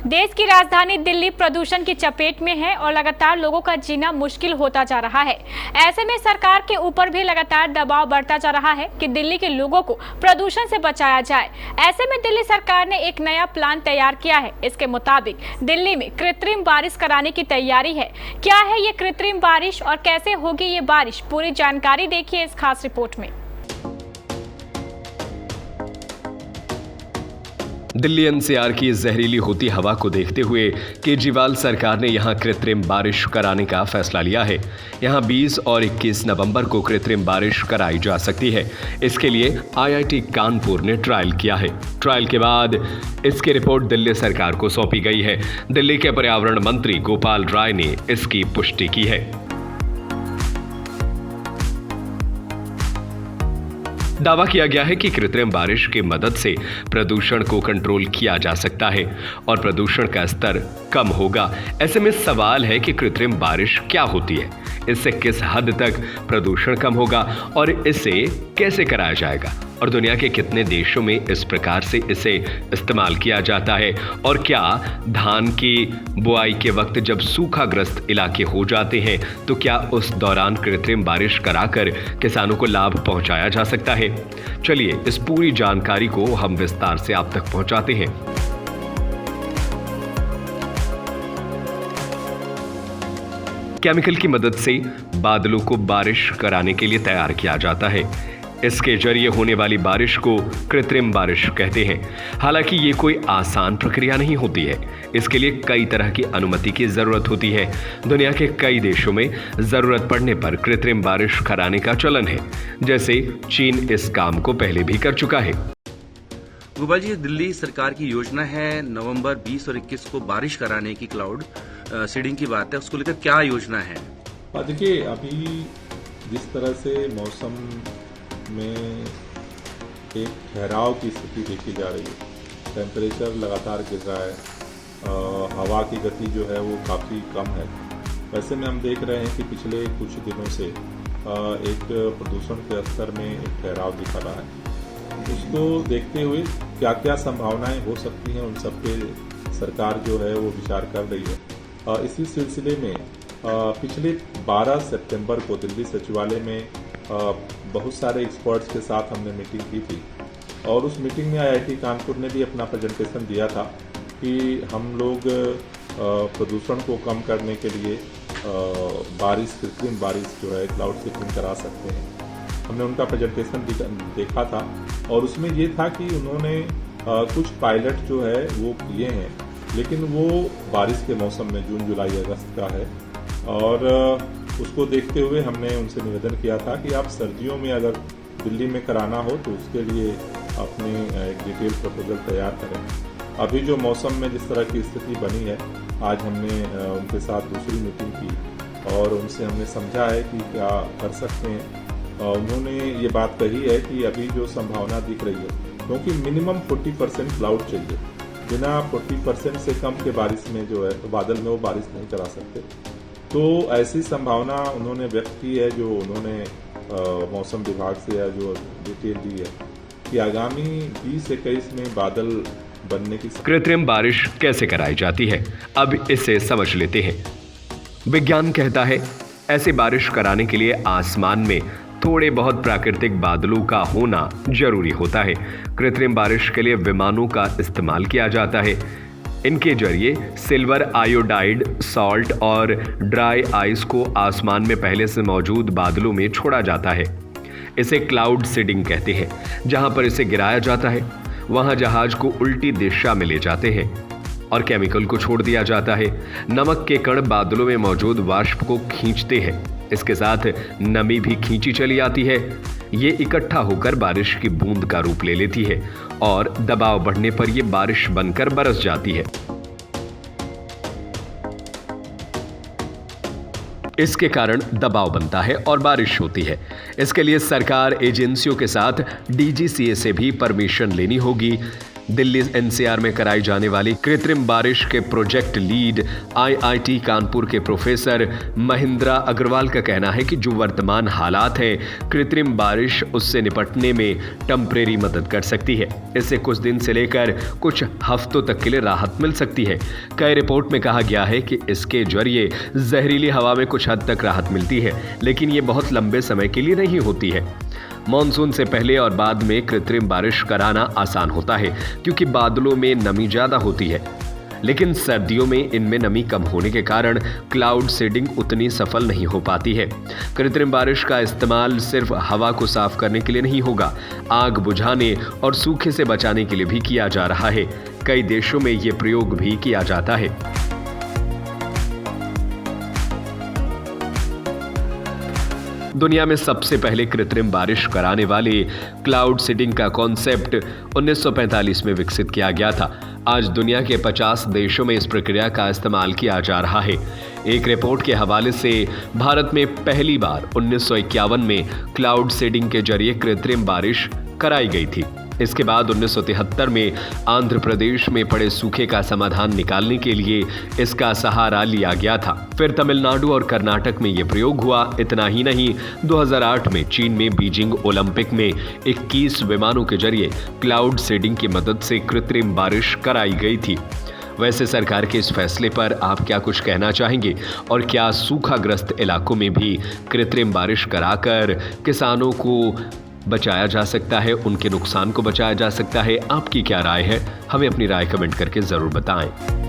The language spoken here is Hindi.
देश की राजधानी दिल्ली प्रदूषण की चपेट में है और लगातार लोगों का जीना मुश्किल होता जा रहा है। ऐसे में सरकार के ऊपर भी लगातार दबाव बढ़ता जा रहा है कि दिल्ली के लोगों को प्रदूषण से बचाया जाए। ऐसे में दिल्ली सरकार ने एक नया प्लान तैयार किया है। इसके मुताबिक दिल्ली में कृत्रिम बारिश कराने की तैयारी है। क्या है ये कृत्रिम बारिश और कैसे होगी ये बारिश, पूरी जानकारी देखिए इस खास रिपोर्ट में। दिल्ली एनसीआर की जहरीली होती हवा को देखते हुए केजरीवाल सरकार ने यहां कृत्रिम बारिश कराने का फैसला लिया है। यहां 20 और 21 नवंबर को कृत्रिम बारिश कराई जा सकती है। इसके लिए आईआईटी कानपुर ने ट्रायल किया है। ट्रायल के बाद इसकी रिपोर्ट दिल्ली सरकार को सौंपी गई है। दिल्ली के पर्यावरण मंत्री गोपाल राय ने इसकी पुष्टि की है। दावा किया गया है कि कृत्रिम बारिश की मदद से प्रदूषण को कंट्रोल किया जा सकता है और प्रदूषण का स्तर कम होगा। ऐसे में सवाल है कि कृत्रिम बारिश क्या होती है, इससे किस हद तक प्रदूषण कम होगा और इसे कैसे कराया जाएगा और दुनिया के कितने देशों में इस प्रकार से इसे इस्तेमाल किया जाता है और क्या धान की बुआई के वक्त जब सूखाग्रस्त इलाके हो जाते हैं तो क्या उस दौरान कृत्रिम बारिश कराकर किसानों को लाभ पहुंचाया जा सकता है। चलिए इस पूरी जानकारी को हम विस्तार से आप तक पहुंचाते हैं। केमिकल की मदद से बादलों को बारिश कराने के लिए तैयार किया जाता है। इसके जरिए होने वाली बारिश को कृत्रिम बारिश कहते हैं। हालांकि ये कोई आसान प्रक्रिया नहीं होती है। इसके लिए कई तरह की अनुमति की जरूरत होती है। दुनिया के कई देशों में जरूरत पड़ने पर कृत्रिम बारिश कराने का चलन है। जैसे चीन इस काम को पहले भी कर चुका है। गोपाल जी, दिल्ली सरकार की योजना है नवंबर 20 और 21 को बारिश कराने की, क्लाउड सीडिंग की बात है, उसको लेकर क्या योजना है? देखिए, अभी जिस तरह से मौसम में एक ठहराव की स्थिति देखी जा रही है, टेम्परेचर लगातार गिर रहा है, हवा की गति जो है वो काफ़ी कम है। वैसे में हम देख रहे हैं कि पिछले कुछ दिनों से एक प्रदूषण के स्तर में एक ठहराव दिखा रहा है। उसको देखते हुए क्या क्या संभावनाएं हो सकती हैं, उन सब पे सरकार जो है वो विचार कर रही है। इसी सिलसिले में पिछले 12 सितंबर को दिल्ली सचिवालय में बहुत सारे एक्सपर्ट्स के साथ हमने मीटिंग की थी और उस मीटिंग में आईआईटी कानपुर ने भी अपना प्रेजेंटेशन दिया था कि हम लोग प्रदूषण को कम करने के लिए कृत्रिम बारिश जो है क्लाउड सीडिंग करा सकते हैं। हमने उनका प्रेजेंटेशन देखा था और उसमें ये था कि उन्होंने कुछ पायलट जो है वो किए हैं, लेकिन वो बारिश के मौसम में जून जुलाई अगस्त का है और उसको देखते हुए हमने उनसे निवेदन किया था कि आप सर्दियों में अगर दिल्ली में कराना हो तो उसके लिए अपने एक डिटेल प्रपोजल तैयार करें। अभी जो मौसम में जिस तरह की स्थिति बनी है, आज हमने उनके साथ दूसरी मीटिंग की और उनसे हमने समझा है कि क्या कर सकते हैं। उन्होंने ये बात कही है कि अभी जो संभावना दिख रही है, क्योंकि मिनिमम 40% क्लाउड चाहिए, बिना 40% से कम के बारिश में जो है बादल में वो बारिश नहीं करा सकते। तो ऐसी संभावना उन्होंने व्यक्त की है, जो उन्होंने मौसम विभाग से या जो डिटेल दी है कि आगामी 20-21 में बादल बनने की। कृत्रिम बारिश कैसे कराई जाती है, अब इसे समझ लेते हैं। विज्ञान कहता है ऐसी बारिश कराने के लिए आसमान में थोड़े बहुत प्राकृतिक बादलों का होना जरूरी होता है। कृत्रिम बारिश के लिए विमानों का इस्तेमाल किया जाता है। इनके जरिए सिल्वर आयोडाइड सॉल्ट और ड्राई आइस को आसमान में पहले से मौजूद बादलों में छोड़ा जाता है। इसे क्लाउड सीडिंग कहते हैं। जहां पर इसे गिराया जाता है वहां जहाज को उल्टी दिशा में ले जाते हैं और केमिकल को छोड़ दिया जाता है। नमक के कण बादलों में मौजूद वाष्प को खींचते हैं। इसके साथ नमी भी खींची चली आती है। ये इकट्ठा होकर बारिश की बूंद का रूप ले लेती है और दबाव बढ़ने पर यह बारिश बनकर बरस जाती है। इसके कारण दबाव बनता है और बारिश होती है। इसके लिए सरकार एजेंसियों के साथ डीजीसीए से भी परमिशन लेनी होगी। दिल्ली एनसीआर में कराई जाने वाली कृत्रिम बारिश के प्रोजेक्ट लीड आईआईटी कानपुर के प्रोफेसर महिंद्रा अग्रवाल का कहना है कि जो वर्तमान हालात हैं, कृत्रिम बारिश उससे निपटने में टेम्परेरी मदद कर सकती है। इससे कुछ दिन से लेकर कुछ हफ्तों तक के लिए राहत मिल सकती है। कई रिपोर्ट में कहा गया है कि इसके जरिए जहरीली हवा में कुछ हद तक राहत मिलती है, लेकिन ये बहुत लंबे समय के लिए नहीं होती है। मॉनसून से पहले और बाद में कृत्रिम बारिश कराना आसान होता है क्योंकि बादलों में नमी ज्यादा होती है, लेकिन सर्दियों में इनमें नमी कम होने के कारण क्लाउड सीडिंग उतनी सफल नहीं हो पाती है। कृत्रिम बारिश का इस्तेमाल सिर्फ हवा को साफ करने के लिए नहीं होगा, आग बुझाने और सूखे से बचाने के लिए भी किया जा रहा है। कई देशों में ये प्रयोग भी किया जाता है। दुनिया में सबसे पहले कृत्रिम बारिश कराने वाले क्लाउड सीडिंग का कॉन्सेप्ट 1945 में विकसित किया गया था। आज दुनिया के 50 देशों में इस प्रक्रिया का इस्तेमाल किया जा रहा है। एक रिपोर्ट के हवाले से भारत में पहली बार 1951 में क्लाउड सीडिंग के जरिए कृत्रिम बारिश कराई गई थी। इसके बाद 1973 में आंध्र प्रदेश में पड़े सूखे का समाधान निकालने के लिए इसका सहारा लिया गया था। फिर तमिलनाडु और कर्नाटक में यह प्रयोग हुआ। इतना ही नहीं, 2008 में चीन में बीजिंग ओलंपिक में 21 विमानों के जरिए क्लाउड सीडिंग की मदद से कृत्रिम बारिश कराई गई थी। वैसे सरकार के इस फैसले पर आप क्या कुछ कहना चाहेंगे, और क्या सूखाग्रस्त इलाकों में भी कृत्रिम बारिश कराकर किसानों को बचाया जा सकता है, उनके नुकसान को बचाया जा सकता है? आपकी क्या राय है? हमें अपनी राय कमेंट करके जरूर बताएं।